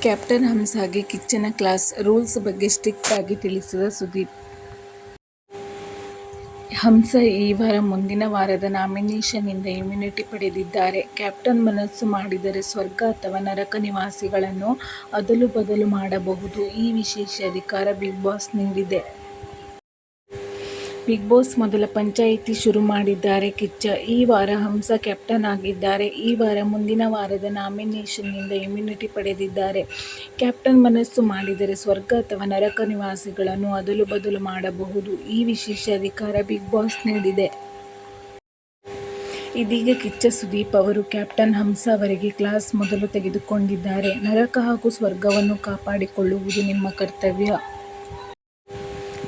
Captain ಹಂಸಾಗೆ ಕಿಚ್ಚನ class rules ಬಗ್ಗೆ strict ಆಗಿ ತಿಳಿಸಿದ ಸುದೀಪ್. ಹಂಸ ಈ ವಾರ ಮುಂದಿನ ವಾರದ ನಾಮಿನೇಷನ್ನಿಂದ ಇಮ್ಯುನಿಟಿ ಪಡೆದಿದ್ದಾರೆ. ಕ್ಯಾಪ್ಟನ್ ಮನಸ್ಸು ಮಾಡಿದರೆ ಸ್ವರ್ಗ ಅಥವಾ ನರಕ ನಿವಾಸಿಗಳನ್ನು ಅದಲು ಬದಲು ಮಾಡಬಹುದು. ಈ ವಿಶೇಷ ಅಧಿಕಾರ ಬಿಗ್ ಬಾಸ್ ನೀಡಿದೆ. ಬಿಗ್ ಬಾಸ್ ಮೊದಲ ಪಂಚಾಯಿತಿ ಶುರು ಮಾಡಿದ್ದಾರೆ ಕಿಚ್ಚ. ಈ ವಾರ ಹಂಸ ಕ್ಯಾಪ್ಟನ್ ಆಗಿದ್ದಾರೆ. ಈ ವಾರ ಮುಂದಿನ ವಾರದ ನಾಮಿನೇಷನ್ನಿಂದ ಇಮ್ಯುನಿಟಿ ಪಡೆದಿದ್ದಾರೆ. ಕ್ಯಾಪ್ಟನ್ ಮನಸ್ಸು ಮಾಡಿದರೆ ಸ್ವರ್ಗ ಅಥವಾ ನರಕ ನಿವಾಸಿಗಳನ್ನು ಅದಲು ಬದಲು ಮಾಡಬಹುದು. ಈ ವಿಶೇಷ ಅಧಿಕಾರ ಬಿಗ್ ಬಾಸ್ ನೀಡಿದೆ. ಇದೀಗ ಕಿಚ್ಚ ಸುದೀಪ್ ಅವರು ಕ್ಯಾಪ್ಟನ್ ಹಂಸ ಅವರಿಗೆ ಕ್ಲಾಸ್ ಮೊದಲು ತೆಗೆದುಕೊಂಡಿದ್ದಾರೆ. ನರಕ ಹಾಗೂ ಸ್ವರ್ಗವನ್ನು ಕಾಪಾಡಿಕೊಳ್ಳುವುದು ನಿಮ್ಮ ಕರ್ತವ್ಯ.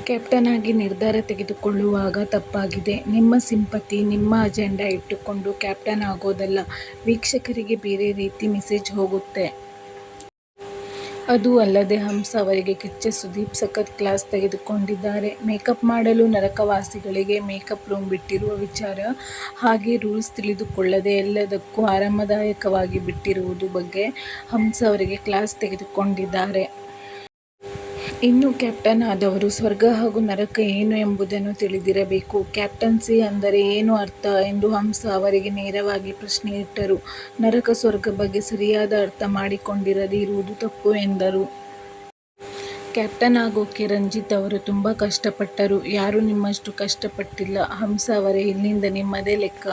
ಕ್ಯಾಪ್ಟನ್ ಆಗಿ ನಿರ್ಧಾರ ತೆಗೆದುಕೊಳ್ಳುವಾಗ ತಪ್ಪಾಗಿದೆ. ನಿಮ್ಮ ಸಿಂಪತಿ, ನಿಮ್ಮ ಅಜೆಂಡಾ ಇಟ್ಟುಕೊಂಡು ಕ್ಯಾಪ್ಟನ್ ಆಗೋದಲ್ಲ. ವೀಕ್ಷಕರಿಗೆ ಬೇರೆ ರೀತಿ ಮೆಸೇಜ್ ಹೋಗುತ್ತೆ. ಅದೂ ಅಲ್ಲದೆ ಹಂಸ ಅವರಿಗೆ ಕಿಚ್ಚ ಸುದೀಪ್ ಸಖತ್ ಕ್ಲಾಸ್ ತೆಗೆದುಕೊಂಡಿದ್ದಾರೆ. ಮೇಕಪ್ ಮಾಡಲು ನರಕವಾಸಿಗಳಿಗೆ ಮೇಕಪ್ ರೂಮ್ ಬಿಟ್ಟಿರುವ ವಿಚಾರ, ಹಾಗೆ ರೂಲ್ಸ್ ತಿಳಿದುಕೊಳ್ಳದೆ ಎಲ್ಲದಕ್ಕೂ ಆರಾಮದಾಯಕವಾಗಿ ಬಿಟ್ಟಿರುವುದು ಬಗ್ಗೆ ಹಂಸ ಅವರಿಗೆ ಕ್ಲಾಸ್ ತೆಗೆದುಕೊಂಡಿದ್ದಾರೆ. ಇನ್ನು ಕ್ಯಾಪ್ಟನ್ ಆದವರು ಸ್ವರ್ಗ ಹಾಗೂ ನರಕ ಏನು ಎಂಬುದನ್ನು ತಿಳಿದಿರಬೇಕು. ಕ್ಯಾಪ್ಟನ್ಸಿ ಅಂದರೆ ಏನು ಅರ್ಥ ಎಂದು ಹಂಸ ಅವರಿಗೆ ನೇರವಾಗಿ ಪ್ರಶ್ನೆ ಇಟ್ಟರು. ನರಕ ಸ್ವರ್ಗ ಬಗ್ಗೆ ಸರಿಯಾದ ಅರ್ಥ ಮಾಡಿಕೊಂಡಿರದೇ ಇರುವುದು ತಪ್ಪು ಎಂದರು. ಕ್ಯಾಪ್ಟನ್ ಆಗೋಕೆ ರಂಜಿತ್ ಅವರು ತುಂಬಾ ಕಷ್ಟಪಟ್ಟರು. ಯಾರೂ ನಿಮ್ಮಷ್ಟು ಕಷ್ಟಪಟ್ಟಿಲ್ಲ ಹಂಸ ಅವರೇ, ಇಲ್ಲಿಂದ ನಿಮ್ಮದೇ ಲೆಕ್ಕ.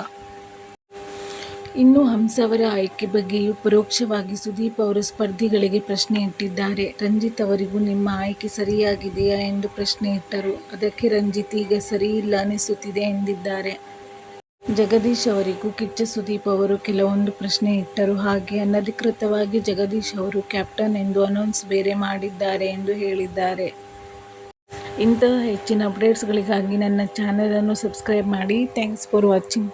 ಇನ್ನು ಹಂಸ ಅವರ ಆಯ್ಕೆ ಬಗ್ಗೆಯೂ ಪರೋಕ್ಷವಾಗಿ ಸುದೀಪ್ ಅವರು ಸ್ಪರ್ಧಿಗಳಿಗೆ ಪ್ರಶ್ನೆ ಇಟ್ಟಿದ್ದಾರೆ. ರಂಜಿತ್ ಅವರಿಗೂ ನಿಮ್ಮ ಆಯ್ಕೆ ಸರಿಯಾಗಿದೆಯಾ ಎಂದು ಪ್ರಶ್ನೆ ಇಟ್ಟರು. ಅದಕ್ಕೆ ರಂಜಿತ್ ಈಗ ಸರಿ ಇಲ್ಲ ಅನಿಸುತ್ತಿದೆ ಎಂದಿದ್ದಾರೆ. ಜಗದೀಶ್ ಅವರಿಗೂ ಕಿಚ್ಚ ಸುದೀಪ್ ಅವರು ಕೆಲವೊಂದು ಪ್ರಶ್ನೆ ಇಟ್ಟರು. ಹಾಗೆ ಅನಧಿಕೃತವಾಗಿ ಜಗದೀಶ್ ಅವರು ಕ್ಯಾಪ್ಟನ್ ಎಂದು ಅನೌನ್ಸ್ ಬೇರೆ ಮಾಡಿದ್ದಾರೆ ಎಂದು ಹೇಳಿದ್ದಾರೆ. ಇಂತಹ ಹೆಚ್ಚಿನ ಅಪ್ಡೇಟ್ಸ್ಗಳಿಗಾಗಿ ನನ್ನ ಚಾನೆಲ್ ಅನ್ನು ಸಬ್ಸ್ಕ್ರೈಬ್ ಮಾಡಿ. Thanks for watching.